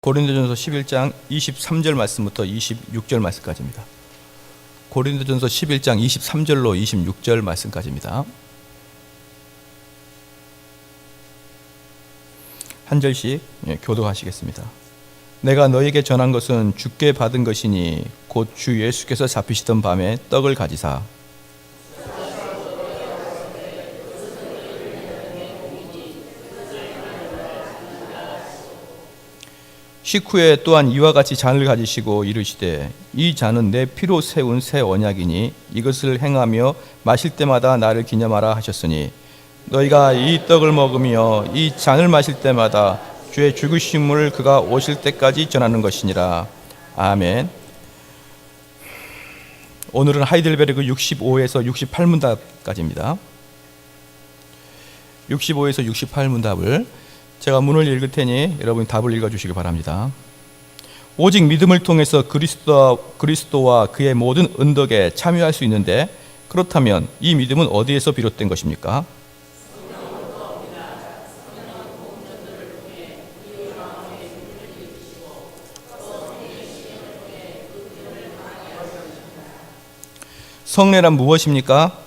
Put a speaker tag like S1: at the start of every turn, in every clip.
S1: 고린도전서 11장 23절 말씀부터 26절 말씀까지입니다. 고린도전서 11장 23절로 26절 말씀까지입니다. 한 절씩 교독하시겠습니다. 내가 너에게 전한 것은 주께 받은 것이니 곧 주 예수께서 잡히시던 밤에 떡을 가지사 식후에 또한 이와 같이 잔을 가지시고 이르시되 이 잔은 내 피로 세운 새 언약이니 이것을 행하며 마실 때마다 나를 기념하라 하셨으니 너희가 이 떡을 먹으며 이 잔을 마실 때마다 주의 죽으심을 그가 오실 때까지 전하는 것이니라. 아멘. 오늘은 하이델베르그 65에서 68문답까지입니다. 65에서 68문답을 제가 문을 읽을 테니 여러분이 답을 읽어주시기 바랍니다. 오직 믿음을 통해서 그리스도와 그의 모든 은덕에 참여할 수 있는데 그렇다면 이 믿음은 어디에서 비롯된 것입니까? 성례란 무엇입니까?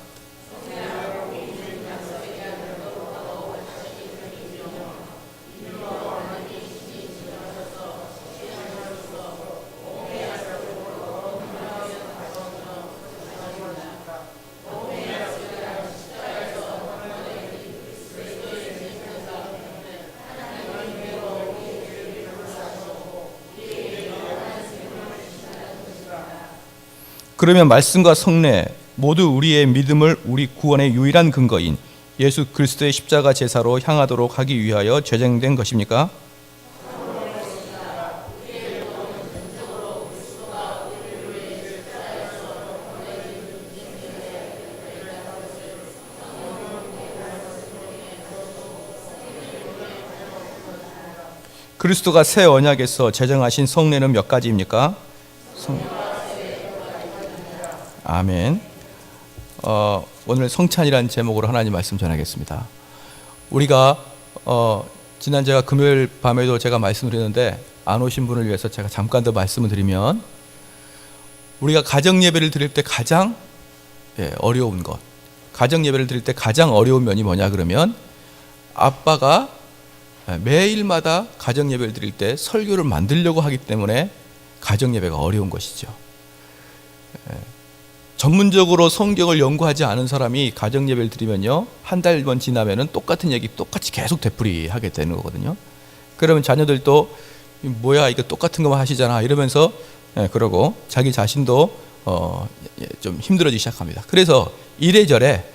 S1: 그러면 말씀과 성례 모두 우리의 믿음을 우리 구원의 유일한 근거인 예수 그리스도의 십자가 제사로 향하도록 하기 위하여 제정된 것입니까? 그리스도가 새 언약에서 제정하신 성례는 몇 가지입니까? 아멘. 오늘 성찬이라는 제목으로 하나님 말씀 전하겠습니다. 우리가 지난 제가 금요일 밤에도 제가 말씀드렸는데 안 오신 분을 위해서 제가 잠깐 더 말씀을 드리면 우리가 가정 예배를 드릴 때 가장 어려운 것, 가정 예배를 드릴 때 가장 어려운 면이 뭐냐 그러면 아빠가 매일마다 가정 예배를 드릴 때 설교를 만들려고 하기 때문에 가정 예배가 어려운 것이죠. 전문적으로 성경을 연구하지 않은 사람이 가정 예배를 드리면요 한 달만 지나면은 똑같은 얘기 똑같이 계속 되풀이하게 되는 거거든요. 그러면 자녀들도 뭐야 이거 똑같은 것만 하시잖아 이러면서 그러고 자기 자신도 좀 힘들어지기 시작합니다. 그래서 이래저래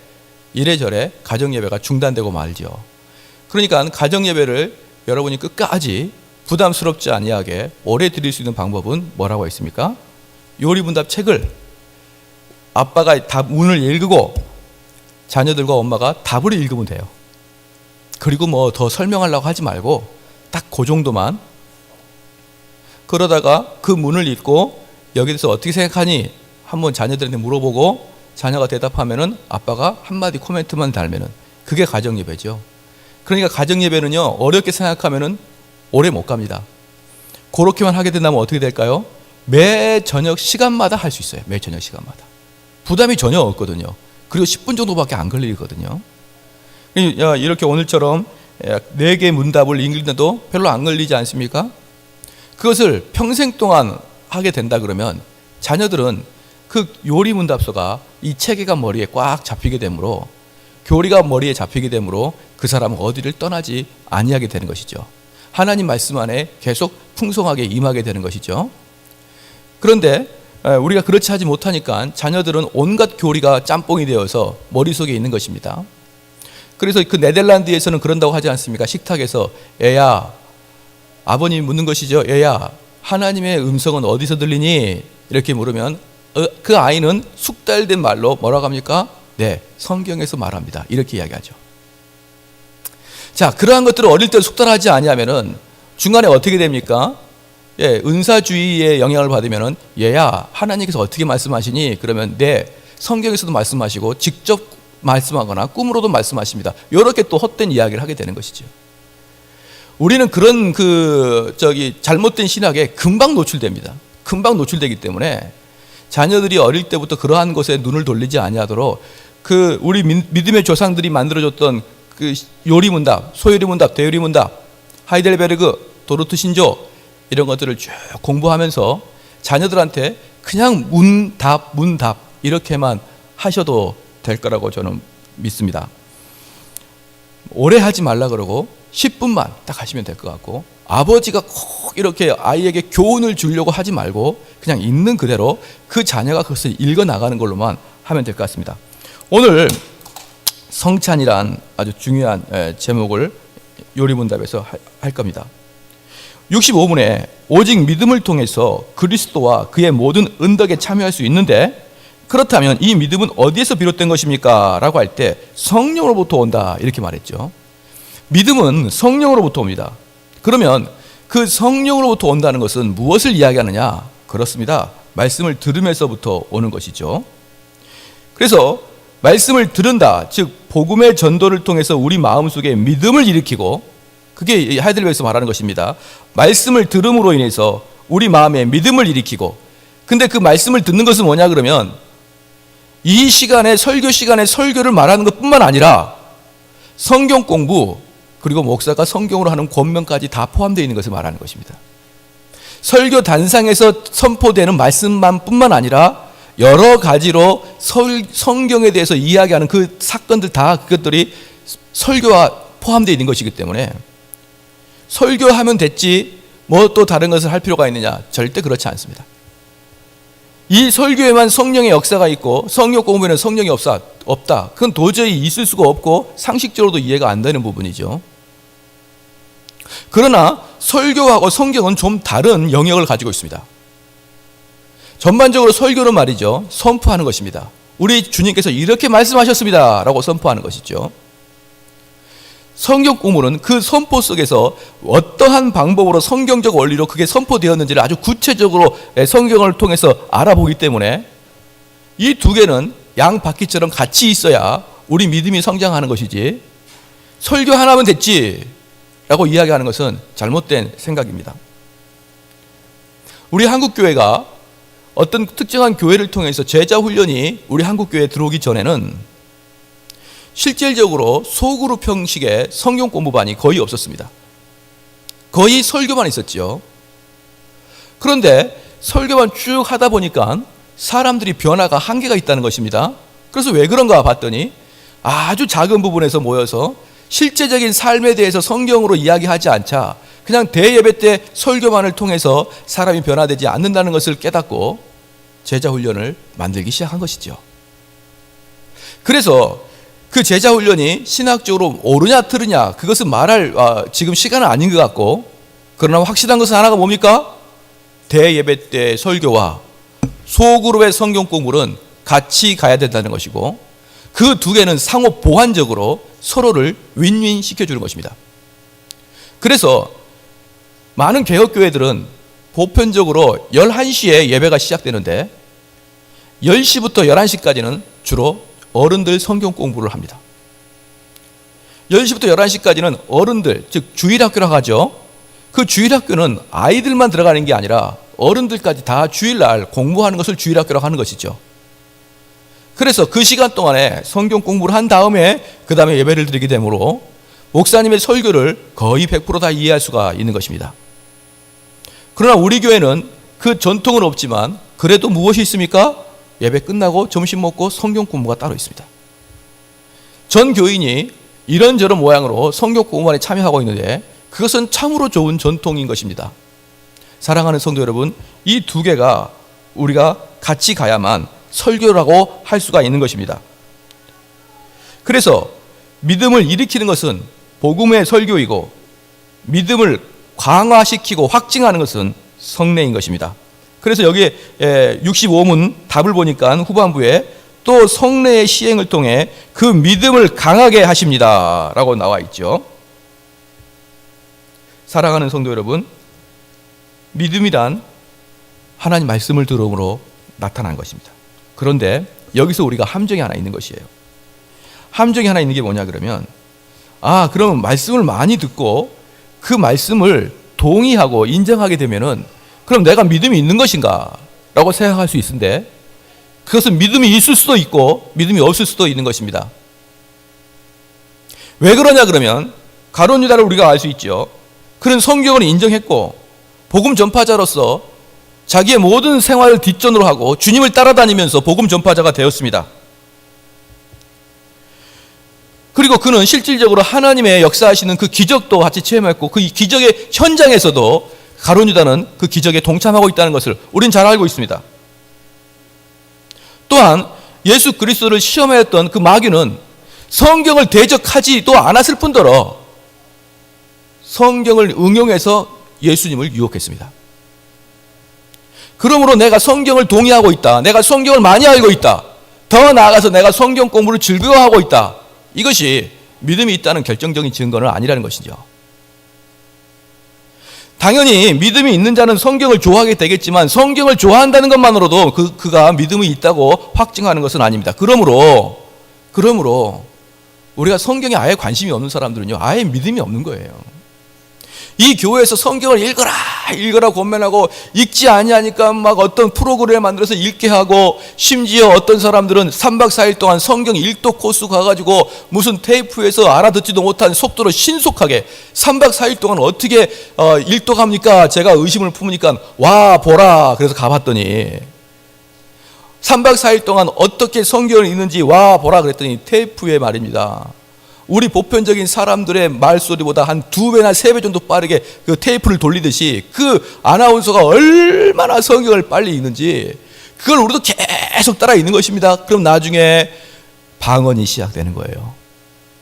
S1: 가정 예배가 중단되고 말죠. 그러니까 가정 예배를 여러분이 끝까지 부담스럽지 아니하게 오래 드릴 수 있는 방법은 뭐라고 했습니까? 요리문답 책을 아빠가 답문을 읽고 자녀들과 엄마가 답을 읽으면 돼요. 그리고 뭐 더 설명하려고 하지 말고 딱 그 정도만. 그러다가 그 문을 읽고 여기에 대해서 어떻게 생각하니 한번 자녀들한테 물어보고 자녀가 대답하면은 아빠가 한마디 코멘트만 달면은 그게 가정 예배죠. 그러니까 가정 예배는요 어렵게 생각하면은 오래 못 갑니다. 그렇게만 하게 된다면 어떻게 될까요? 매 저녁 시간마다 할 수 있어요. 매 저녁 시간마다. 부담이 전혀 없거든요. 그리고 10분 정도밖에 안 걸리거든요. 이렇게 오늘처럼 4개 문답을 읽는데도 별로 안 걸리지 않습니까? 그것을 평생 동안 하게 된다 그러면 자녀들은 그 요리 문답서가 이 체계가 머리에 꽉 잡히게 되므로 교리가 머리에 잡히게 되므로 그 사람은 어디를 떠나지 아니하게 되는 것이죠. 하나님 말씀 안에 계속 풍성하게 임하게 되는 것이죠. 그런데 우리가 그렇지 하지 못하니까 자녀들은 온갖 교리가 짬뽕이 되어서 머릿속에 있는 것입니다. 그래서 그 네덜란드에서는 그런다고 하지 않습니까? 식탁에서 애야, 아버님이 묻는 것이죠. 애야, 하나님의 음성은 어디서 들리니? 이렇게 물으면 그 아이는 숙달된 말로 뭐라고 합니까? 네, 성경에서 말합니다. 이렇게 이야기하죠. 자, 그러한 것들을 어릴 때 숙달하지 아니하면은 중간에 어떻게 됩니까? 은사주의의 영향을 받으면은 얘야 하나님께서 어떻게 말씀하시니? 그러면 네 성경에서도 말씀하시고 직접 말씀하거나 꿈으로도 말씀하십니다. 이렇게 또 헛된 이야기를 하게 되는 것이죠. 우리는 그런 잘못된 신학에 금방 노출됩니다. 금방 노출되기 때문에 자녀들이 어릴 때부터 그러한 것에 눈을 돌리지 아니하도록 우리 믿음의 조상들이 만들어줬던 요리문답, 소요리문답, 대요리문답, 하이델베르그, 도르트 신조 이런 것들을 쭉 공부하면서 자녀들한테 그냥 문답 이렇게만 하셔도 될 거라고 저는 믿습니다. 오래 하지 말라 그러고 10분만 딱 하시면 될 것 같고, 아버지가 꼭 이렇게 아이에게 교훈을 주려고 하지 말고 그냥 있는 그대로 그 자녀가 그것을 읽어 나가는 걸로만 하면 될 것 같습니다. 오늘 성찬이란 아주 중요한 제목을 요리문답에서 할 겁니다. 65문에 오직 믿음을 통해서 그리스도와 그의 모든 은덕에 참여할 수 있는데, 그렇다면 이 믿음은 어디에서 비롯된 것입니까? 라고 할 때 성령으로부터 온다 이렇게 말했죠. 믿음은 성령으로부터 옵니다. 그러면 그 성령으로부터 온다는 것은 무엇을 이야기하느냐? 그렇습니다. 말씀을 들으면서부터 오는 것이죠. 그래서 말씀을 들은다, 즉 복음의 전도를 통해서 우리 마음속에 믿음을 일으키고, 그게 하이델베르크에서 말하는 것입니다. 말씀을 들음으로 인해서 우리 마음에 믿음을 일으키고, 근데 그 말씀을 듣는 것은 뭐냐 그러면 이 시간에 설교 시간에 설교를 말하는 것뿐만 아니라 성경 공부, 그리고 목사가 성경으로 하는 권면까지 다 포함되어 있는 것을 말하는 것입니다. 설교 단상에서 선포되는 말씀만 뿐만 아니라 여러 가지로 성경에 대해서 이야기하는 그 사건들 다 그것들이 설교와 포함되어 있는 것이기 때문에 설교하면 됐지 뭐 또 다른 것을 할 필요가 있느냐? 절대 그렇지 않습니다. 이 설교에만 성령의 역사가 있고 성경 공부에는 성령이 없다. 그건 도저히 있을 수가 없고 상식적으로도 이해가 안 되는 부분이죠. 그러나 설교하고 성경은 좀 다른 영역을 가지고 있습니다. 전반적으로 설교는 말이죠, 선포하는 것입니다. 우리 주님께서 이렇게 말씀하셨습니다 라고 선포하는 것이죠. 성경 공부는 그 선포 속에서 어떠한 방법으로 성경적 원리로 그게 선포되었는지를 아주 구체적으로 성경을 통해서 알아보기 때문에 이 두 개는 양바퀴처럼 같이 있어야 우리 믿음이 성장하는 것이지, 설교 하나면 됐지 라고 이야기하는 것은 잘못된 생각입니다. 우리 한국교회가 어떤 특정한 교회를 통해서 제자 훈련이 우리 한국교회에 들어오기 전에는 실질적으로 소그룹 형식의 성경 공부반이 거의 없었습니다. 거의 설교만 있었죠. 그런데 설교만 쭉 하다 보니까 사람들이 변화가 한계가 있다는 것입니다. 그래서 왜 그런가 봤더니 아주 작은 부분에서 모여서 실제적인 삶에 대해서 성경으로 이야기하지 않자 그냥 대예배 때 설교만을 통해서 사람이 변화되지 않는다는 것을 깨닫고 제자 훈련을 만들기 시작한 것이죠. 그래서 그 제자 훈련이 신학적으로 옳으냐 틀으냐 그것은 말할 지금 시간은 아닌 것 같고, 그러나 확실한 것은 하나가 뭡니까? 대예배 때 설교와 소그룹의 성경 공부는 같이 가야 된다는 것이고, 그 두 개는 상호 보완적으로 서로를 윈윈 시켜주는 것입니다. 그래서 많은 개혁교회들은 보편적으로 11시에 예배가 시작되는데 10시부터 11시까지는 주로 어른들 성경 공부를 합니다. 10시부터 11시까지는 어른들, 즉 주일학교라고 하죠. 그 주일학교는 아이들만 들어가는 게 아니라 어른들까지 다 주일날 공부하는 것을 주일학교라고 하는 것이죠. 그래서 그 시간 동안에 성경 공부를 한 다음에 그 다음에 예배를 드리게 되므로 목사님의 설교를 거의 100% 다 이해할 수가 있는 것입니다. 그러나 우리 교회는 그 전통은 없지만 그래도 무엇이 있습니까? 예배 끝나고 점심 먹고 성경 공부가 따로 있습니다. 전 교인이 이런저런 모양으로 성경 공부반에 참여하고 있는데 그것은 참으로 좋은 전통인 것입니다. 사랑하는 성도 여러분, 이 두 개가 우리가 같이 가야만 설교라고 할 수가 있는 것입니다. 그래서 믿음을 일으키는 것은 복음의 설교이고, 믿음을 강화시키고 확증하는 것은 성례인 것입니다. 그래서 여기에 65문 답을 보니까 후반부에 또 성례의 시행을 통해 그 믿음을 강하게 하십니다 라고 나와 있죠. 사랑하는 성도 여러분, 믿음이란 하나님 말씀을 들음으로 나타난 것입니다. 그런데 여기서 우리가 함정이 하나 있는 것이에요. 함정이 하나 있는 게 뭐냐 그러면, 그러면 말씀을 많이 듣고 그 말씀을 동의하고 인정하게 되면은 그럼 내가 믿음이 있는 것인가? 라고 생각할 수 있는데 그것은 믿음이 있을 수도 있고 믿음이 없을 수도 있는 것입니다. 왜 그러냐 그러면 가룟 유다를 우리가 알 수 있죠. 그는 성경을 인정했고 복음 전파자로서 자기의 모든 생활을 뒷전으로 하고 주님을 따라다니면서 복음 전파자가 되었습니다. 그리고 그는 실질적으로 하나님의 역사하시는 그 기적도 같이 체험했고 그 기적의 현장에서도 가룟 유다는 그 기적에 동참하고 있다는 것을 우린 잘 알고 있습니다. 또한 예수 그리스도를 시험하였던 그 마귀는 성경을 대적하지도 않았을 뿐더러 성경을 응용해서 예수님을 유혹했습니다. 그러므로 내가 성경을 동의하고 있다. 내가 성경을 많이 알고 있다. 더 나아가서 내가 성경 공부를 즐거워하고 있다. 이것이 믿음이 있다는 결정적인 증거는 아니라는 것이죠. 당연히 믿음이 있는 자는 성경을 좋아하게 되겠지만 성경을 좋아한다는 것만으로도 그가 믿음이 있다고 확증하는 것은 아닙니다. 그러므로 우리가 성경에 아예 관심이 없는 사람들은요, 아예 믿음이 없는 거예요. 이 교회에서 성경을 읽어라 권면하고 읽지 아니하니까 막 어떤 프로그램을 만들어서 읽게 하고 심지어 어떤 사람들은 3박 4일 동안 성경 읽독 코스 가가지고 무슨 테이프에서 알아듣지도 못한 속도로 신속하게 3박 4일 동안 어떻게 읽독합니까? 제가 의심을 품으니까 와 보라 그래서 가봤더니 3박 4일 동안 어떻게 성경을 읽는지 와 보라 그랬더니 테이프에 말입니다. 우리 보편적인 사람들의 말소리보다 한 2배나 3배 정도 빠르게 그 테이프를 돌리듯이 그 아나운서가 얼마나 성경을 빨리 읽는지 그걸 우리도 계속 따라 읽는 것입니다. 그럼 나중에 방언이 시작되는 거예요.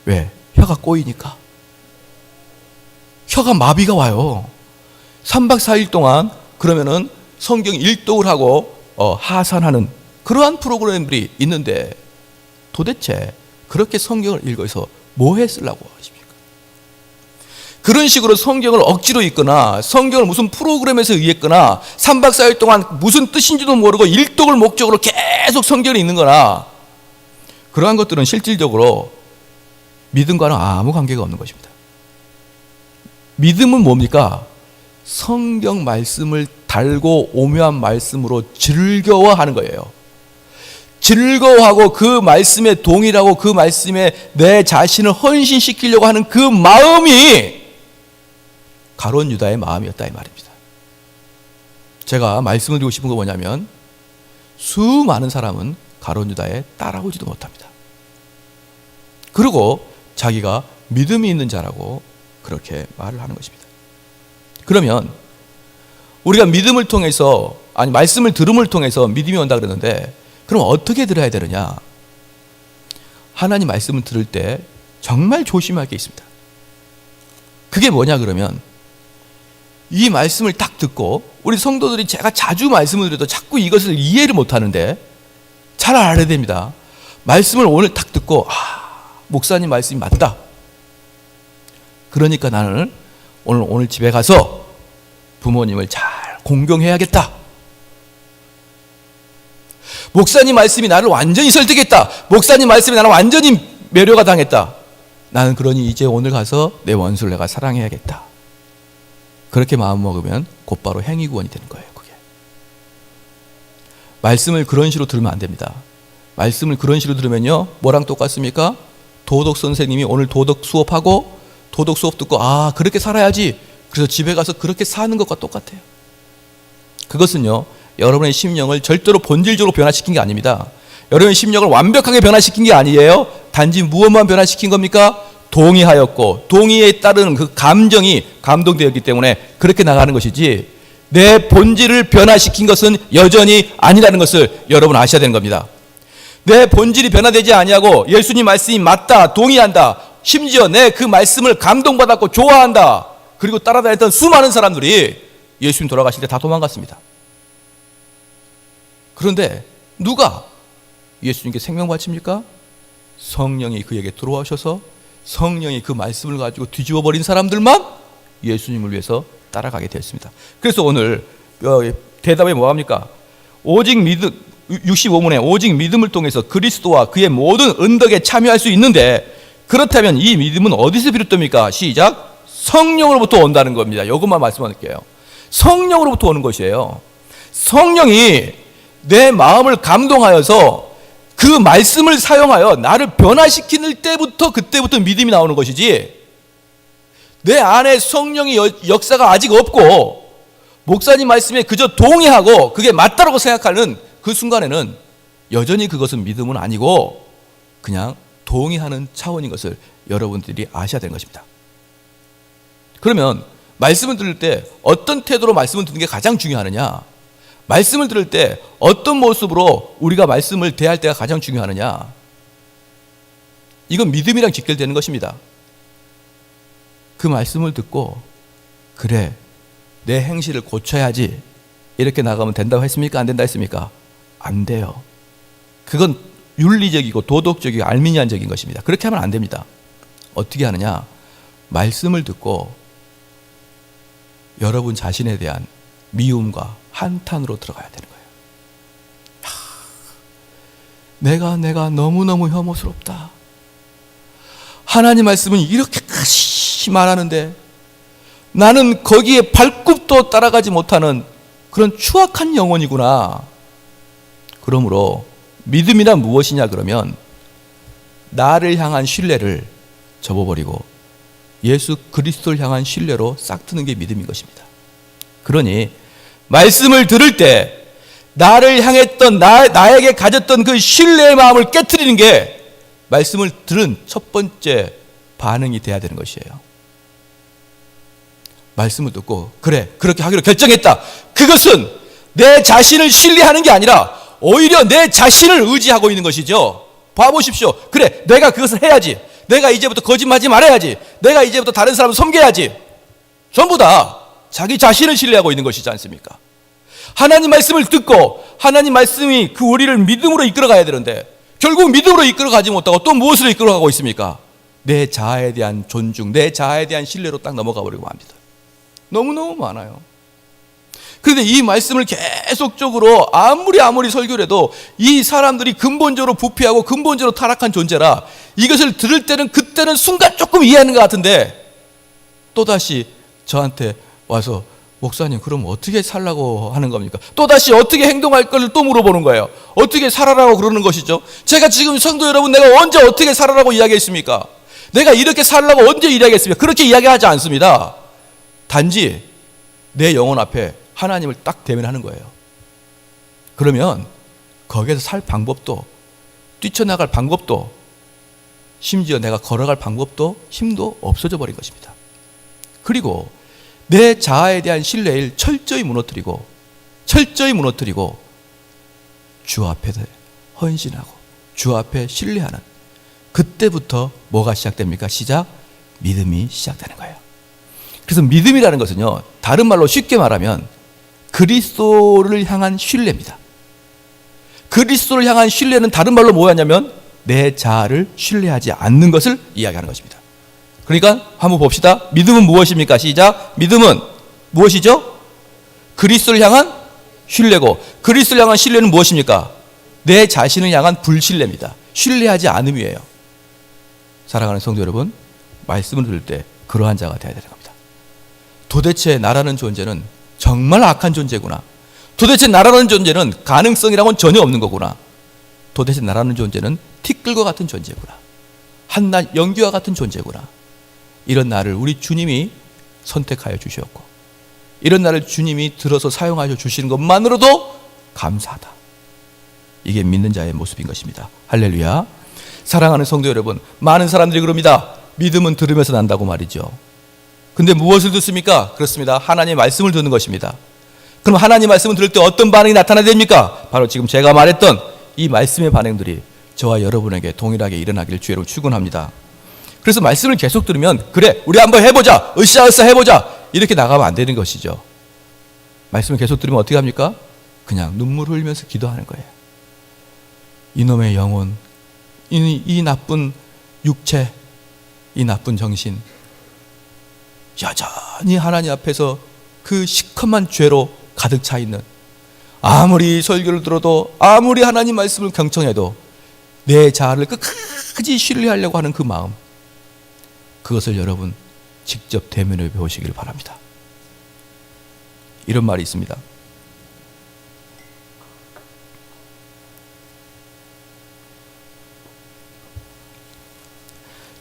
S1: 왜? 혀가 꼬이니까. 혀가 마비가 와요. 3박 4일 동안 그러면은 성경 읽독을 하고 하산하는 그러한 프로그램들이 있는데 도대체 그렇게 성경을 읽어서 뭐해 쓰려고 하십니까? 그런 식으로 성경을 억지로 읽거나 성경을 무슨 프로그램에서 읽거나 3박 4일 동안 무슨 뜻인지도 모르고 읽독을 목적으로 계속 성경을 읽는 거나 그러한 것들은 실질적으로 믿음과는 아무 관계가 없는 것입니다. 믿음은 뭡니까? 성경 말씀을 달고 오묘한 말씀으로 즐거워하는 거예요. 즐거워하고 그 말씀에 동의하고 그 말씀에 내 자신을 헌신시키려고 하는 그 마음이 가룟 유다의 마음이었다 이 말입니다. 제가 말씀을 드리고 싶은 거 뭐냐면 수많은 사람은 가룟 유다에 따라오지도 못합니다. 그리고 자기가 믿음이 있는 자라고 그렇게 말을 하는 것입니다. 그러면 우리가 믿음을 통해서 말씀을 들음을 통해서 믿음이 온다 그러는데 그럼 어떻게 들어야 되느냐? 하나님 말씀을 들을 때 정말 조심할 게 있습니다. 그게 뭐냐 그러면 이 말씀을 딱 듣고 우리 성도들이 제가 자주 말씀을 드려도 자꾸 이것을 이해를 못하는데 잘 알아야 됩니다. 말씀을 오늘 딱 듣고 목사님 말씀이 맞다. 그러니까 나는 오늘 집에 가서 부모님을 잘 공경해야겠다. 목사님 말씀이 나를 완전히 설득했다. 목사님 말씀이 나를 완전히 매료가 당했다. 나는 그러니 이제 오늘 가서 내 원수를 내가 사랑해야겠다. 그렇게 마음먹으면 곧바로 행위구원이 되는 거예요. 그게. 말씀을 그런 식으로 들으면 안 됩니다. 말씀을 그런 식으로 들으면요 뭐랑 똑같습니까? 도덕 선생님이 오늘 도덕 수업하고 도덕 수업 듣고 그렇게 살아야지. 그래서 집에 가서 그렇게 사는 것과 똑같아요. 그것은요 여러분의 심령을 절대로 본질적으로 변화시킨 게 아닙니다. 여러분의 심령을 완벽하게 변화시킨 게 아니에요. 단지 무엇만 변화시킨 겁니까? 동의하였고 동의에 따른 그 감정이 감동되었기 때문에 그렇게 나가는 것이지 내 본질을 변화시킨 것은 여전히 아니라는 것을 여러분 아셔야 되는 겁니다. 내 본질이 변화되지 아니하고 예수님 말씀이 맞다, 동의한다, 심지어 내 그 말씀을 감동받았고 좋아한다, 그리고 따라다녔던 수많은 사람들이 예수님 돌아가실 때 다 도망갔습니다. 그런데 누가 예수님께 생명 바칩니까? 성령이 그에게 들어오셔서 성령이 그 말씀을 가지고 뒤집어 버린 사람들만 예수님을 위해서 따라가게 되었습니다. 그래서 오늘 대답이 뭐합니까? 오직 믿음, 65문에 오직 믿음을 통해서 그리스도와 그의 모든 은덕에 참여할 수 있는데 그렇다면 이 믿음은 어디서 비롯됩니까? 시작. 성령으로부터 온다는 겁니다. 이것만 말씀드릴게요. 성령으로부터 오는 것이에요. 성령이 내 마음을 감동하여서 그 말씀을 사용하여 나를 변화시키는 그때부터 믿음이 나오는 것이지, 내 안에 성령의 역사가 아직 없고 목사님 말씀에 그저 동의하고 그게 맞다라고 생각하는 그 순간에는 여전히 그것은 믿음은 아니고 그냥 동의하는 차원인 것을 여러분들이 아셔야 되는 것입니다. 그러면 말씀을 들을 때 어떤 태도로 말씀을 듣는 게 가장 중요하느냐? 말씀을 들을 때 어떤 모습으로 우리가 말씀을 대할 때가 가장 중요하느냐? 이건 믿음이랑 직결되는 것입니다. 그 말씀을 듣고 그래, 내 행실을 고쳐야지 이렇게 나가면 된다고 했습니까? 안 된다 했습니까? 안 돼요. 그건 윤리적이고 도덕적이고 알미니안적인 것입니다. 그렇게 하면 안 됩니다. 어떻게 하느냐? 말씀을 듣고 여러분 자신에 대한 미움과 한탄으로 들어가야 되는 거예요. 내가 너무너무 혐오스럽다. 하나님 말씀은 이렇게까지 말하는데 나는 거기에 발굽도 따라가지 못하는 그런 추악한 영혼이구나. 그러므로 믿음이란 무엇이냐 그러면 나를 향한 신뢰를 접어버리고 예수 그리스도를 향한 신뢰로 싹 트는 게 믿음인 것입니다. 그러니 말씀을 들을 때 나를 향했던 나에게 가졌던 그 신뢰의 마음을 깨트리는 게 말씀을 들은 첫 번째 반응이 돼야 되는 것이에요. 말씀을 듣고 그래, 그렇게 하기로 결정했다. 그것은 내 자신을 신뢰하는 게 아니라 오히려 내 자신을 의지하고 있는 것이죠. 봐보십시오. 그래, 내가 그것을 해야지. 내가 이제부터 거짓말하지 말아야지. 내가 이제부터 다른 사람을 섬겨야지. 전부 다 자기 자신을 신뢰하고 있는 것이지 않습니까? 하나님 말씀을 듣고 하나님 말씀이 그 우리를 믿음으로 이끌어가야 되는데 결국 믿음으로 이끌어가지 못하고 또 무엇으로 이끌어가고 있습니까? 내 자아에 대한 존중, 내 자아에 대한 신뢰로 딱 넘어가 버리고 합니다. 너무너무 많아요. 그런데 이 말씀을 계속적으로 아무리 설교를 해도 이 사람들이 근본적으로 부패하고 근본적으로 타락한 존재라 이것을 들을 때는 그때는 순간 조금 이해하는 것 같은데 또다시 저한테 와서 목사님 그럼 어떻게 살라고 하는 겁니까? 또다시 어떻게 행동할 걸 또 물어보는 거예요. 어떻게 살아라고 그러는 것이죠. 제가 지금 성도 여러분 내가 언제 어떻게 살아라고 이야기했습니까? 내가 이렇게 살라고 언제 이야기했습니까? 그렇게 이야기하지 않습니다. 단지 내 영혼 앞에 하나님을 딱 대면하는 거예요. 그러면 거기에서 살 방법도 뛰쳐나갈 방법도 심지어 내가 걸어갈 방법도 힘도 없어져 버린 것입니다. 그리고 내 자아에 대한 신뢰를 철저히 무너뜨리고 주 앞에 헌신하고 주 앞에 신뢰하는 그때부터 뭐가 시작됩니까? 믿음이 시작되는 거예요. 그래서 믿음이라는 것은요, 다른 말로 쉽게 말하면 그리스도를 향한 신뢰입니다. 그리스도를 향한 신뢰는 다른 말로 뭐였냐면 내 자아를 신뢰하지 않는 것을 이야기하는 것입니다. 그러니까 한번 봅시다. 믿음은 무엇입니까? 시작. 믿음은 무엇이죠? 그리스도를 향한 신뢰고, 그리스도를 향한 신뢰는 무엇입니까? 내 자신을 향한 불신뢰입니다. 신뢰하지 않음이에요. 사랑하는 성도 여러분, 말씀을 들을 때 그러한 자가 되어야 되는 겁니다. 도대체 나라는 존재는 정말 악한 존재구나. 도대체 나라는 존재는 가능성이라고는 전혀 없는 거구나. 도대체 나라는 존재는 티끌과 같은 존재구나. 한낱 연기와 같은 존재구나. 이런 나를 우리 주님이 선택하여 주셨고 이런 나를 주님이 들어서 사용하여 주시는 것만으로도 감사하다. 이게 믿는 자의 모습인 것입니다. 할렐루야. 사랑하는 성도 여러분, 많은 사람들이 그럽니다. 믿음은 들으면서 난다고 말이죠. 근데 무엇을 듣습니까? 그렇습니다. 하나님의 말씀을 듣는 것입니다. 그럼 하나님 말씀을 들을 때 어떤 반응이 나타나야 됩니까? 바로 지금 제가 말했던 이 말씀의 반응들이 저와 여러분에게 동일하게 일어나기를 주의로 축원합니다. 그래서 말씀을 계속 들으면 그래, 우리 한번 해보자, 으쌰으쌰 해보자, 이렇게 나가면 안 되는 것이죠. 말씀을 계속 들으면 어떻게 합니까? 그냥 눈물 흘리면서 기도하는 거예요. 이놈의 영혼, 이 나쁜 육체, 이 나쁜 정신, 여전히 하나님 앞에서 그 시커먼 죄로 가득 차 있는, 아무리 설교를 들어도 아무리 하나님 말씀을 경청해도 내 자아를 끝까지 신뢰하려고 하는 그 마음, 그것을 여러분 직접 대면해 보시길 바랍니다. 이런 말이 있습니다.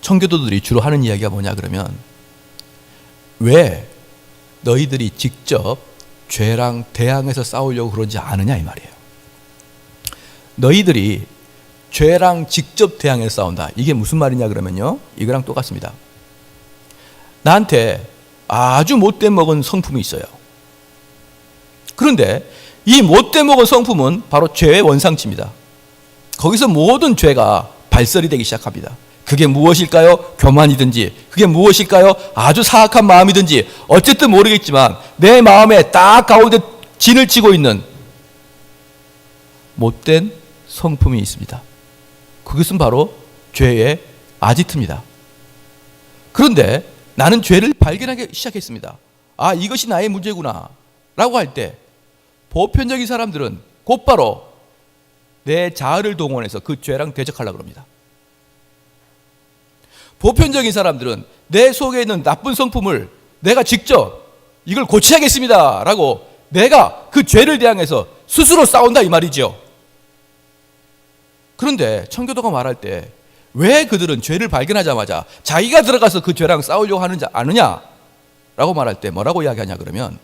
S1: 청교도들이 주로 하는 이야기가 뭐냐 그러면, 왜 너희들이 직접 죄랑 대항해서 싸우려고 그러지 않으냐 이 말이에요. 너희들이 죄랑 직접 대항해서 싸운다. 이게 무슨 말이냐 그러면요, 이거랑 똑같습니다. 나한테 아주 못돼 먹은 성품이 있어요. 그런데 이 못돼 먹은 성품은 바로 죄의 원상치입니다. 거기서 모든 죄가 발설이 되기 시작합니다. 그게 무엇일까요? 교만이든지, 그게 무엇일까요? 아주 사악한 마음이든지, 어쨌든 모르겠지만 내 마음에 딱 가운데 진을 치고 있는 못된 성품이 있습니다. 그것은 바로 죄의 아지트입니다. 그런데 나는 죄를 발견하기 시작했습니다. 아, 이것이 나의 문제구나 라고 할 때 보편적인 사람들은 곧바로 내 자아를 동원해서 그 죄랑 대적하려고 합니다. 보편적인 사람들은 내 속에 있는 나쁜 성품을 내가 직접 이걸 고쳐야겠습니다 라고 내가 그 죄를 대항해서 스스로 싸운다 이 말이죠. 그런데 청교도가 말할 때 왜 그들은 죄를 발견하자마자 자기가 들어가서 그 죄랑 싸우려고 하는지 아느냐 라고 말할 때 뭐라고 이야기하냐 그러면,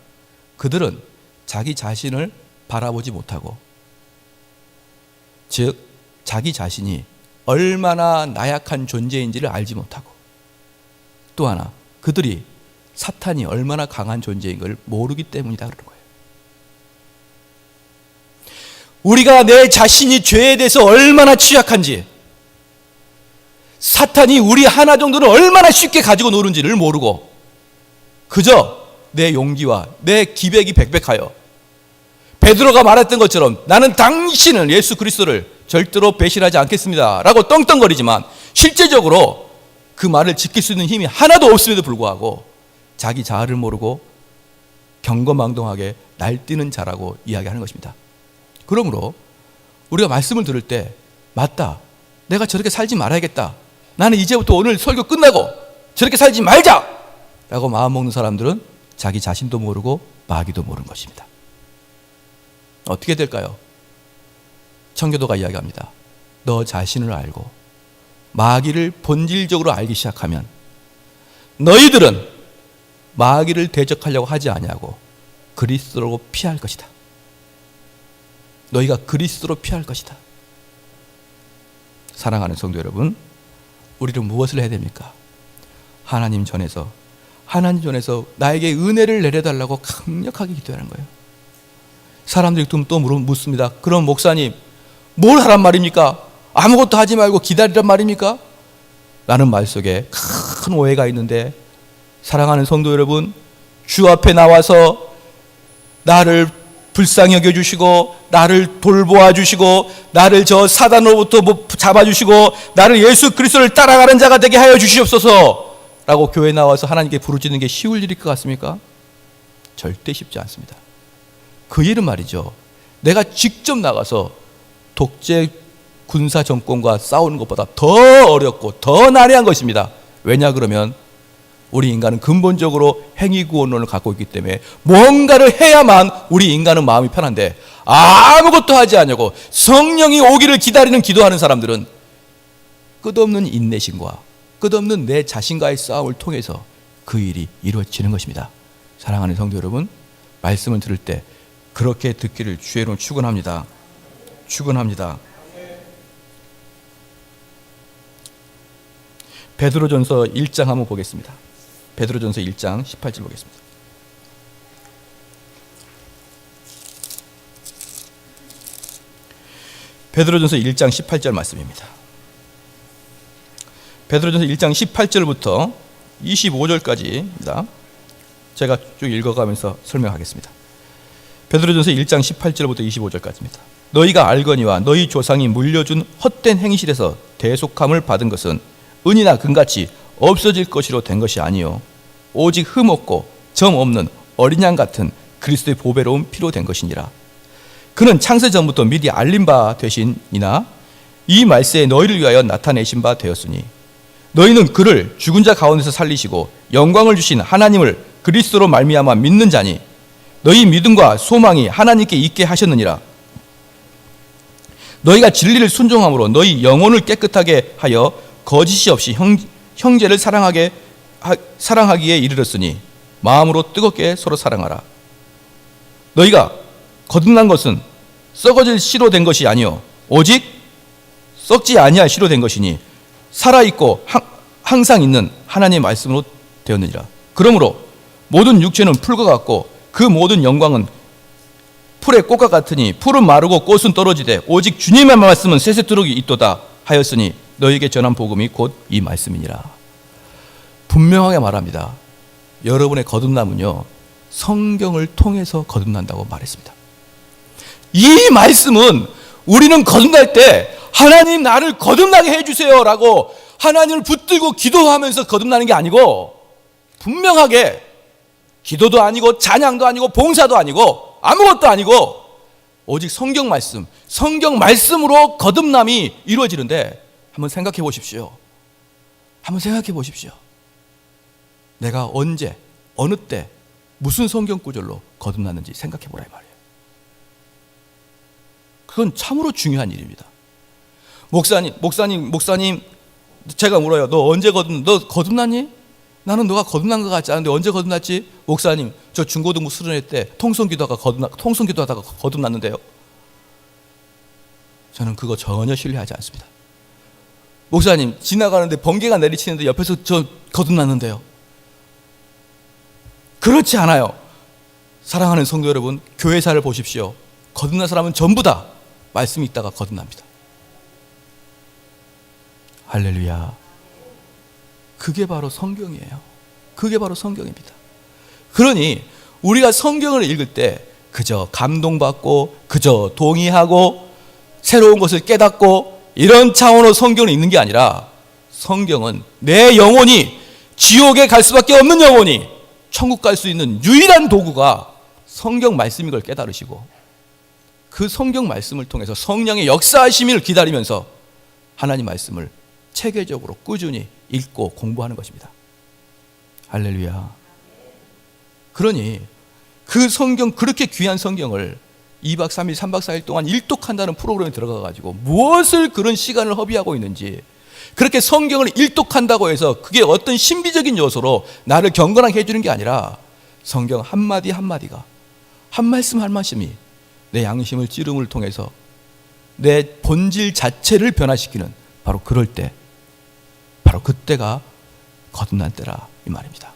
S1: 그들은 자기 자신을 바라보지 못하고, 즉 자기 자신이 얼마나 나약한 존재인지를 알지 못하고, 또 하나 그들이 사탄이 얼마나 강한 존재인 걸 모르기 때문이다 그러는 거예요. 우리가 내 자신이 죄에 대해서 얼마나 취약한지, 사탄이 우리 하나 정도는 얼마나 쉽게 가지고 노는지를 모르고 그저 내 용기와 내 기백이 백백하여 베드로가 말했던 것처럼 나는 당신을, 예수 그리스도를 절대로 배신하지 않겠습니다 라고 떵떵거리지만 실제적으로 그 말을 지킬 수 있는 힘이 하나도 없음에도 불구하고 자기 자아를 모르고 경거망동하게 날뛰는 자라고 이야기하는 것입니다. 그러므로 우리가 말씀을 들을 때, 맞다, 내가 저렇게 살지 말아야겠다, 나는 이제부터 오늘 설교 끝나고 저렇게 살지 말자 라고 마음먹는 사람들은 자기 자신도 모르고 마귀도 모르는 것입니다. 어떻게 될까요? 청교도가 이야기합니다. 너 자신을 알고 마귀를 본질적으로 알기 시작하면 너희들은 마귀를 대적하려고 하지 아니하고 그리스도로 피할 것이다. 너희가 그리스도로 피할 것이다. 사랑하는 성도 여러분, 우리는 무엇을 해야 됩니까? 하나님 전에서 나에게 은혜를 내려달라고 강력하게 기도하는 거예요. 사람들이 또 묻습니다. 그럼 목사님, 뭘 하란 말입니까? 아무것도 하지 말고 기다리란 말입니까? 라는 말 속에 큰 오해가 있는데, 사랑하는 성도 여러분, 주 앞에 나와서 나를 불쌍히 여겨주시고 나를 돌보아 주시고 나를 저 사단으로부터 잡아주시고 나를 예수 그리스도를 따라가는 자가 되게 하여 주시옵소서 라고 교회에 나와서 하나님께 부르짖는 게 쉬울 일일 것 같습니까? 절대 쉽지 않습니다. 그 일은 말이죠, 내가 직접 나가서 독재 군사 정권과 싸우는 것보다 더 어렵고 더 난해한 것입니다. 왜냐 그러면 우리 인간은 근본적으로 행위구원론을 갖고 있기 때문에 뭔가를 해야만 우리 인간은 마음이 편한데, 아무것도 하지 않냐고 성령이 오기를 기다리는 기도하는 사람들은 끝없는 인내심과 끝없는 내 자신과의 싸움을 통해서 그 일이 이루어지는 것입니다. 사랑하는 성도 여러분, 말씀을 들을 때 그렇게 듣기를 주의 이름으로 축원합니다. 베드로전서 1장 한번 보겠습니다. 베드로전서 1장 18절 보겠습니다. 베드로전서 1장 18절 말씀입니다. 베드로전서 1장 18절부터 25절까지입니다. 제가 쭉 읽어가면서 설명하겠습니다. 베드로전서 1장 18절부터 25절까지입니다. 너희가 알거니와 너희 조상이 물려준 헛된 행실에서 대속함을 받은 것은 은이나 금같이 없어질 것으로 된 것이 아니요 오직 흠 없고 점 없는 어린 양 같은 그리스도의 보배로운 피로 된 것이니라. 그는 창세 전부터 미리 알린 바 되신이나 이 말세에 너희를 위하여 나타내신 바 되었으니 너희는 그를 죽은 자 가운데서 살리시고 영광을 주신 하나님을 그리스도로 말미암아 믿는 자니 너희 믿음과 소망이 하나님께 있게 하셨느니라. 너희가 진리를 순종함으로 너희 영혼을 깨끗하게 하여 거짓이 없이 형제를 사랑하기에 이르렀으니 마음으로 뜨겁게 서로 사랑하라. 너희가 거듭난 것은 썩어질 씨로 된 것이 아니요 오직 썩지 아니할 씨로 된 것이니 살아있고 항상 있는 하나님의 말씀으로 되었느니라. 그러므로 모든 육체는 풀과 같고 그 모든 영광은 풀의 꽃과 같으니 풀은 마르고 꽃은 떨어지되 오직 주님의 말씀은 세세토록 있도다 하였으니 너희에게 전한 복음이 곧 이 말씀이니라. 분명하게 말합니다. 여러분의 거듭남은요 성경을 통해서 거듭난다고 말했습니다. 이 말씀은 우리는 거듭날 때 하나님 나를 거듭나게 해주세요 라고 하나님을 붙들고 기도하면서 거듭나는 게 아니고, 분명하게 기도도 아니고 찬양도 아니고 봉사도 아니고 아무것도 아니고 오직 성경 말씀으로 거듭남이 이루어지는데, 한번 생각해 보십시오. 한번 생각해 보십시오. 내가 언제, 어느 때, 무슨 성경 구절로 거듭났는지 생각해 보라 이 말이에요. 그건 참으로 중요한 일입니다. 목사님, 제가 물어요. 너 거듭났니? 나는 너가 거듭난 것 같지 않은데 언제 거듭났지? 목사님, 저 중고등부 수련회 때 통성기도하다가 거듭났는데요. 저는 그거 전혀 신뢰하지 않습니다. 목사님, 지나가는데 번개가 내리치는데 옆에서 저 거듭났는데요. 그렇지 않아요. 사랑하는 성도 여러분, 교회사를 보십시오. 거듭난 사람은 전부 다 말씀이 있다가 거듭납니다. 할렐루야. 그게 바로 성경이에요. 그게 바로 성경입니다. 그러니 우리가 성경을 읽을 때 그저 감동받고 그저 동의하고 새로운 것을 깨닫고 이런 차원으로 성경을 읽는 게 아니라, 성경은 내 영혼이 지옥에 갈 수밖에 없는 영혼이 천국 갈 수 있는 유일한 도구가 성경 말씀인 걸 깨달으시고, 그 성경 말씀을 통해서 성령의 역사하심을 기다리면서 하나님 말씀을 체계적으로 꾸준히 읽고 공부하는 것입니다. 할렐루야. 그러니 그 성경, 그렇게 귀한 성경을 2박 3일, 3박 4일 동안 일독한다는 프로그램에 들어가가지고 무엇을 그런 시간을 허비하고 있는지, 그렇게 성경을 일독한다고 해서 그게 어떤 신비적인 요소로 나를 경건하게 해주는 게 아니라, 성경 한마디 한마디가, 한 말씀 한 말씀이 내 양심을 찌름을 통해서 내 본질 자체를 변화시키는, 바로 그럴 때, 바로 그때가 거듭난 때라 이 말입니다.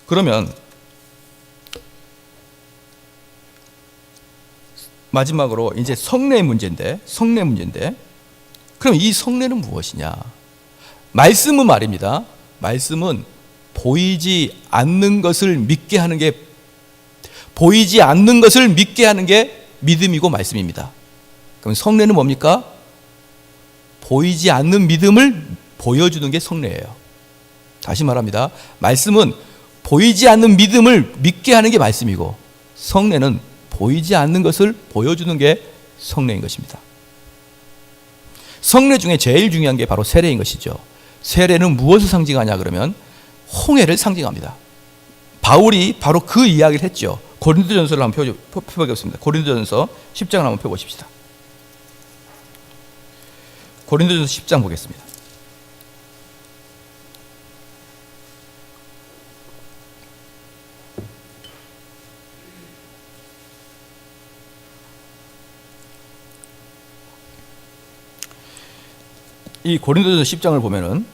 S1: 그러면 마지막으로 이제 성례의 문제인데, 그럼 이 성례는 무엇이냐? 말씀은 말입니다. 말씀은 보이지 않는 것을 믿게 하는 게 믿음이고 말씀입니다. 그럼 성례는 뭡니까? 보이지 않는 믿음을 보여주는 게 성례예요. 다시 말합니다. 말씀은 보이지 않는 믿음을 믿게 하는 게 말씀이고, 성례는 보이지 않는 것을 보여주는 게 성례인 것입니다. 성례 중에 제일 중요한 게 바로 세례인 것이죠. 세례는 무엇을 상징하냐 그러면 홍해를 상징합니다. 바울이 바로 그 이야기를 했죠. 고린도전서를 한번 펴보겠습니다. 고린도전서 10장을 한번 펴보십시다. 고린도전서 10장 보겠습니다. 이 고린도전서 10장을 보면은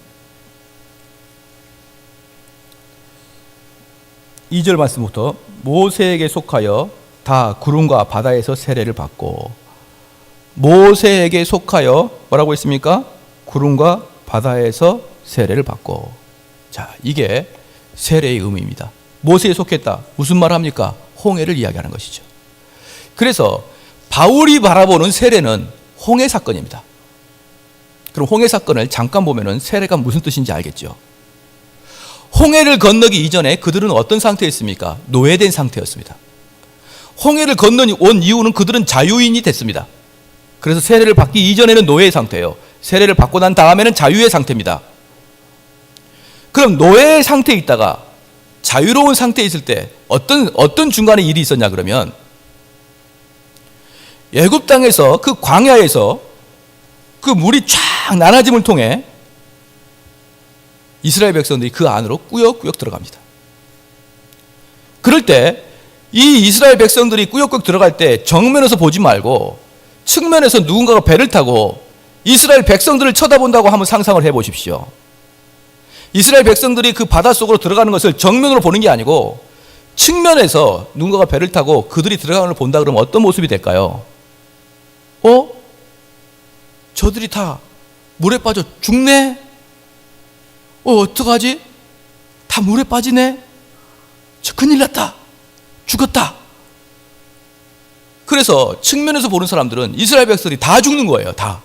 S1: 2절 말씀부터 모세에게 속하여 다 구름과 바다에서 세례를 받고, 모세에게 속하여 뭐라고 했습니까? 구름과 바다에서 세례를 받고. 자, 이게 세례의 의미입니다. 모세에 속했다. 무슨 말 합니까? 홍해를 이야기하는 것이죠. 그래서 바울이 바라보는 세례는 홍해 사건입니다. 그럼 홍해 사건을 잠깐 보면은 세례가 무슨 뜻인지 알겠죠? 홍해를 건너기 이전에 그들은 어떤 상태였습니까? 노예된 상태였습니다. 홍해를 건너 온 이유는 그들은 자유인이 됐습니다. 그래서 세례를 받기 이전에는 노예의 상태예요. 세례를 받고 난 다음에는 자유의 상태입니다. 그럼 노예의 상태에 있다가 자유로운 상태에 있을 때 어떤 중간에 일이 있었냐 그러면, 애굽 땅에서 그 광야에서 그 물이 쫙 나눠짐을 통해 이스라엘 백성들이 그 안으로 꾸역꾸역 들어갑니다. 그럴 때 이 이스라엘 백성들이 꾸역꾸역 들어갈 때 정면에서 보지 말고 측면에서 누군가가 배를 타고 이스라엘 백성들을 쳐다본다고 한번 상상을 해보십시오. 이스라엘 백성들이 그 바닷속으로 들어가는 것을 정면으로 보는 게 아니고 측면에서 누군가가 배를 타고 그들이 들어가는 걸 본다 그러면 어떤 모습이 될까요? 저들이 다 물에 빠져 죽네? 어떡하지? 다 물에 빠지네? 저 큰일 났다. 죽었다. 그래서 측면에서 보는 사람들은 이스라엘 백성들이 다 죽는 거예요. 다.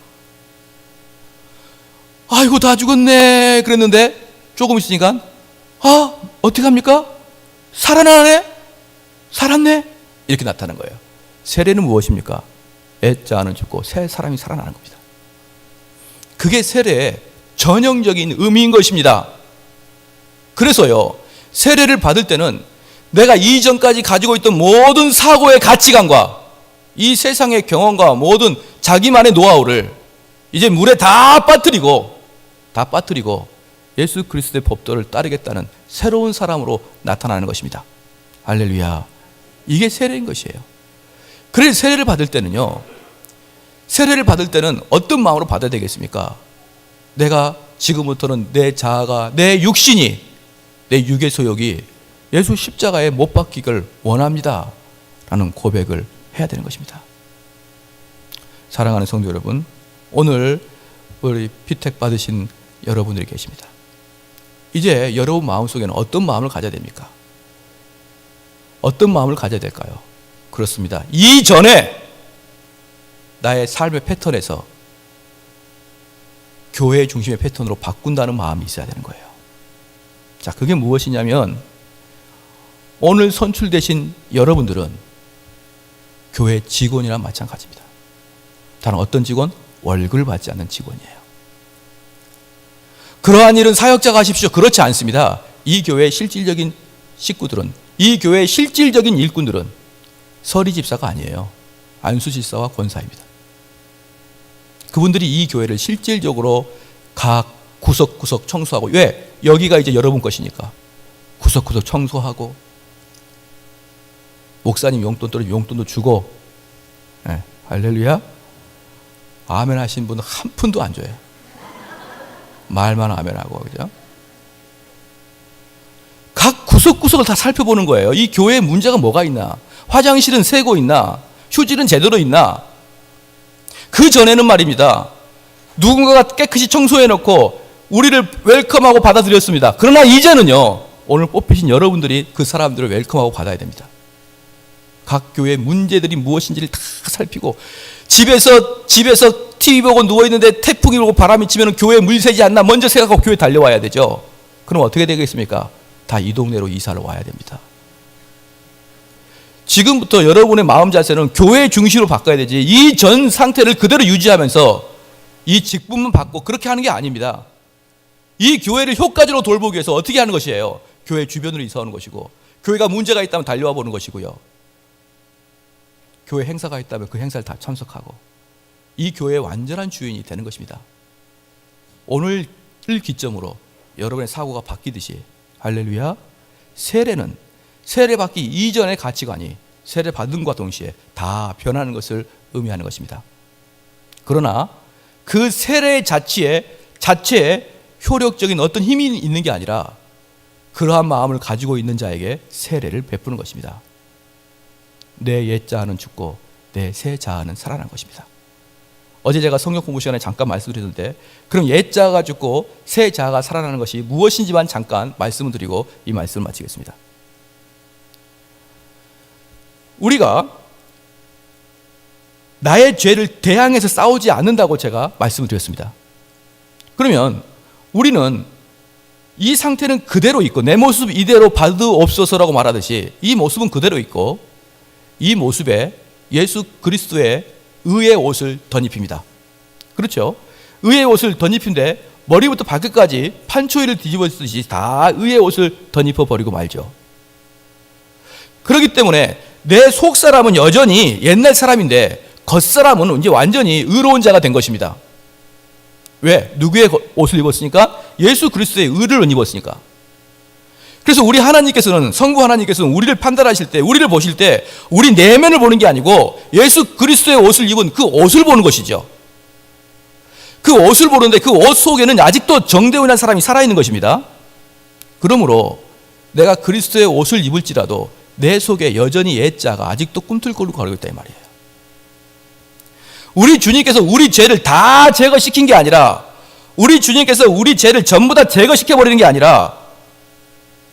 S1: 아이고 다 죽었네 그랬는데 조금 있으니까 어떻게 합니까? 살아나네? 살았네? 이렇게 나타나는 거예요. 세례는 무엇입니까? 애자는 죽고 새 사람이 살아나는 겁니다. 그게 세례의 전형적인 의미인 것입니다. 그래서요, 세례를 받을 때는 내가 이전까지 가지고 있던 모든 사고의 가치관과 이 세상의 경험과 모든 자기만의 노하우를 이제 물에 다 빠뜨리고 예수 그리스도의 법도를 따르겠다는 새로운 사람으로 나타나는 것입니다. 할렐루야. 이게 세례인 것이에요. 그래서 세례를 받을 때는 어떤 마음으로 받아야 되겠습니까? 내가 지금부터는 내 자아가, 내 육신이, 내 육의 소욕이 예수 십자가에 못 박히기를 원합니다 라는 고백을 해야 되는 것입니다. 사랑하는 성도 여러분, 오늘 우리 피택 받으신 여러분들이 계십니다. 이제 여러분 마음속에는 어떤 마음을 가져야 됩니까? 어떤 마음을 가져야 될까요? 그렇습니다. 이전에 나의 삶의 패턴에서 교회의 중심의 패턴으로 바꾼다는 마음이 있어야 되는 거예요. 자, 그게 무엇이냐면 오늘 선출되신 여러분들은 교회 직원이나 마찬가지입니다. 다른 어떤 직원? 월급을 받지 않는 직원이에요. 그러한 일은 사역자가 하십시오. 그렇지 않습니다. 이 교회의 실질적인 식구들은, 이 교회의 실질적인 일꾼들은 서리 집사가 아니에요. 안수 집사와 권사입니다. 그분들이 이 교회를 실질적으로 각 구석구석 청소하고, 왜? 여기가 이제 여러분 것이니까 구석구석 청소하고, 목사님 용돈 떨어지면 용돈도 주고, 네, 할렐루야. 아멘 하신 분은 한 푼도 안 줘요. 말만 아멘하고, 그죠? 각 구석구석을 다 살펴보는 거예요. 이 교회에 문제가 뭐가 있나? 화장실은 새고 있나? 휴지는 제대로 있나? 그 전에는 말입니다, 누군가가 깨끗이 청소해놓고 우리를 웰컴하고 받아들였습니다. 그러나 이제는요, 오늘 뽑히신 여러분들이 그 사람들을 웰컴하고 받아야 됩니다. 각 교회의 문제들이 무엇인지를 다 살피고, 집에서 TV 보고 누워있는데 태풍이 불고 바람이 치면 교회에 물 새지 않나 먼저 생각하고 교회 달려와야 되죠. 그럼 어떻게 되겠습니까? 다 이 동네로 이사를 와야 됩니다. 지금부터 여러분의 마음 자세는 교회 중심으로 바꿔야 되지, 이 전 상태를 그대로 유지하면서 이 직분만 받고 그렇게 하는 게 아닙니다. 이 교회를 효과적으로 돌보기 위해서 어떻게 하는 것이에요? 교회 주변으로 이사 오는 것이고, 교회가 문제가 있다면 달려와 보는 것이고요, 교회 행사가 있다면 그 행사를 다 참석하고, 이 교회의 완전한 주인이 되는 것입니다. 오늘을 기점으로 여러분의 사고가 바뀌듯이, 할렐루야, 세례는 세례받기 이전의 가치관이 세례받음과 동시에 다 변하는 것을 의미하는 것입니다. 그러나 그 세례 자체에 효력적인 어떤 힘이 있는 게 아니라 그러한 마음을 가지고 있는 자에게 세례를 베푸는 것입니다. 내 옛자아는 죽고 내 새 자아는 살아난 것입니다. 어제 제가 성경 공부 시간에 잠깐 말씀드렸는데, 그럼 옛자아가 죽고 새 자아가 살아나는 것이 무엇인지만 잠깐 말씀을 드리고 이 말씀을 마치겠습니다. 우리가 나의 죄를 대항해서 싸우지 않는다고 제가 말씀을 드렸습니다. 그러면 우리는 이 상태는 그대로 있고, 내 모습 이대로 받으옵소서라고 말하듯이 이 모습은 그대로 있고, 이 모습에 예수 그리스도의 의의 옷을 덧입힙니다. 그렇죠? 의의 옷을 덧입힌데 머리부터 발끝까지 판초이를 뒤집어 쓰듯이 다 의의 옷을 덧입혀 버리고 말죠. 그렇기 때문에 내 속사람은 여전히 옛날 사람인데 겉사람은 이제 완전히 의로운 자가 된 것입니다. 왜? 누구의 옷을 입었으니까? 예수 그리스도의 의를 입었으니까. 그래서 우리 하나님께서는, 성부 하나님께서는 우리를 판단하실 때, 우리를 보실 때 우리 내면을 보는 게 아니고 예수 그리스도의 옷을 입은 그 옷을 보는 것이죠. 그 옷을 보는데 그 옷 속에는 아직도 정대훈이라는 사람이 살아있는 것입니다. 그러므로 내가 그리스도의 옷을 입을지라도 내 속에 여전히 옛자가 아직도 꿈틀거리고 가고 있다 이 말이에요. 우리 주님께서 우리 죄를 다 제거시킨 게 아니라, 우리 주님께서 우리 죄를 전부 다 제거시켜버리는 게 아니라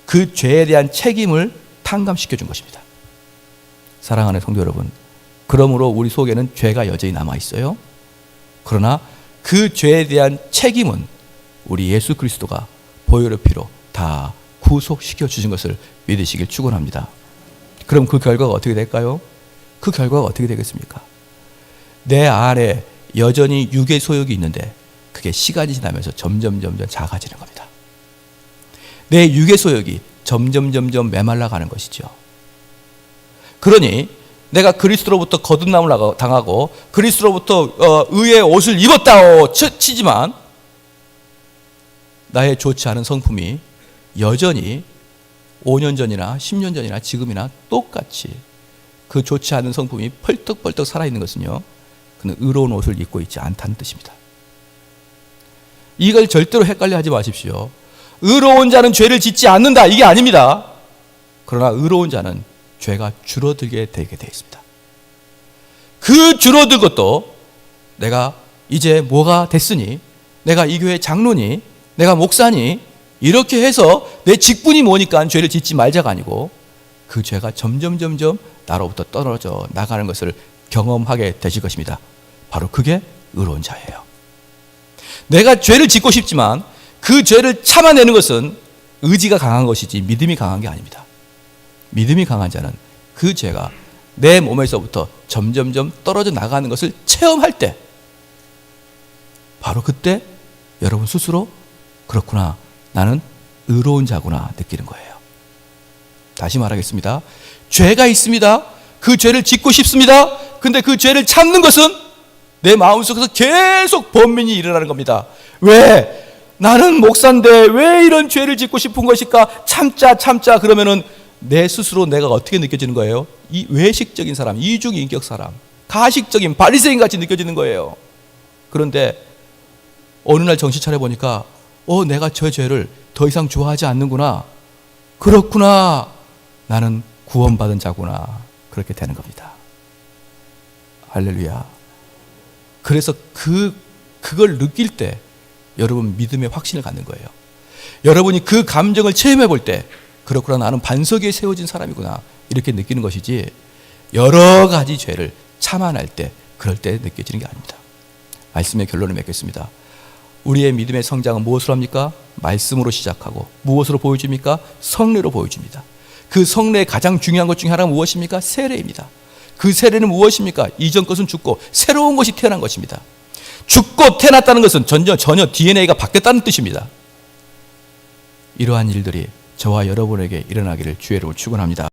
S1: 그 죄에 대한 책임을 탕감시켜 준 것입니다. 사랑하는 성도 여러분, 그러므로 우리 속에는 죄가 여전히 남아있어요. 그러나 그 죄에 대한 책임은 우리 예수 그리스도가 보혈의 피로 다 구속시켜 주신 것을 믿으시길 축원합니다. 그럼 그 결과가 어떻게 될까요? 그 결과가 어떻게 되겠습니까? 내 안에 여전히 육의 소욕이 있는데 그게 시간이 지나면서 점점 작아지는 겁니다. 내 육의 소욕이 점점 메말라 가는 것이죠. 그러니 내가 그리스도로부터 거듭남을 당하고 그리스도로부터 의의 옷을 입었다고 치지만 나의 좋지 않은 성품이 여전히 5년 전이나 10년 전이나 지금이나 똑같이 그 좋지 않은 성품이 펄떡펄떡 살아있는 것은요, 그는 의로운 옷을 입고 있지 않다는 뜻입니다. 이걸 절대로 헷갈려 하지 마십시오. 의로운 자는 죄를 짓지 않는다, 이게 아닙니다. 그러나 의로운 자는 죄가 줄어들게 되게 되어 있습니다. 그 줄어들 것도 내가 이제 뭐가 됐으니, 내가 이 교회 장로니, 내가 목사니, 이렇게 해서 내 직분이 뭐니까 죄를 짓지 말자가 아니고 그 죄가 점점 나로부터 떨어져 나가는 것을 경험하게 되실 것입니다. 바로 그게 의로운 자예요. 내가 죄를 짓고 싶지만 그 죄를 참아내는 것은 의지가 강한 것이지 믿음이 강한 게 아닙니다. 믿음이 강한 자는 그 죄가 내 몸에서부터 점점 떨어져 나가는 것을 체험할 때, 바로 그때 여러분 스스로 그렇구나, 나는 의로운 자구나 느끼는 거예요. 다시 말하겠습니다. 죄가 있습니다. 그 죄를 짓고 싶습니다. 근데 그 죄를 참는 것은 내 마음속에서 계속 번민이 일어나는 겁니다. 왜? 나는 목사인데 왜 이런 죄를 짓고 싶은 것일까? 참자 그러면은 내 스스로 내가 어떻게 느껴지는 거예요? 이 외식적인 사람, 이중인격 사람, 가식적인 바리새인 같이 느껴지는 거예요. 그런데 어느 날 정신 차려보니까 내가 저 죄를 더 이상 좋아하지 않는구나. 그렇구나. 나는 구원받은 자구나. 그렇게 되는 겁니다. 할렐루야. 그래서 그걸 느낄 때 여러분 믿음의 확신을 갖는 거예요. 여러분이 그 감정을 체험해 볼 때, 그렇구나, 나는 반석 위에 세워진 사람이구나, 이렇게 느끼는 것이지, 여러 가지 죄를 참아낼 때, 그럴 때 느껴지는 게 아닙니다. 말씀의 결론을 맺겠습니다. 우리의 믿음의 성장은 무엇으로 합니까? 말씀으로 시작하고 무엇으로 보여줍니까? 성례로 보여줍니다. 그 성례의 가장 중요한 것 중에 하나가 무엇입니까? 세례입니다. 그 세례는 무엇입니까? 이전 것은 죽고 새로운 것이 태어난 것입니다. 죽고 태어났다는 것은 전혀 DNA가 바뀌었다는 뜻입니다. 이러한 일들이 저와 여러분에게 일어나기를 주의 이름으로 축원합니다.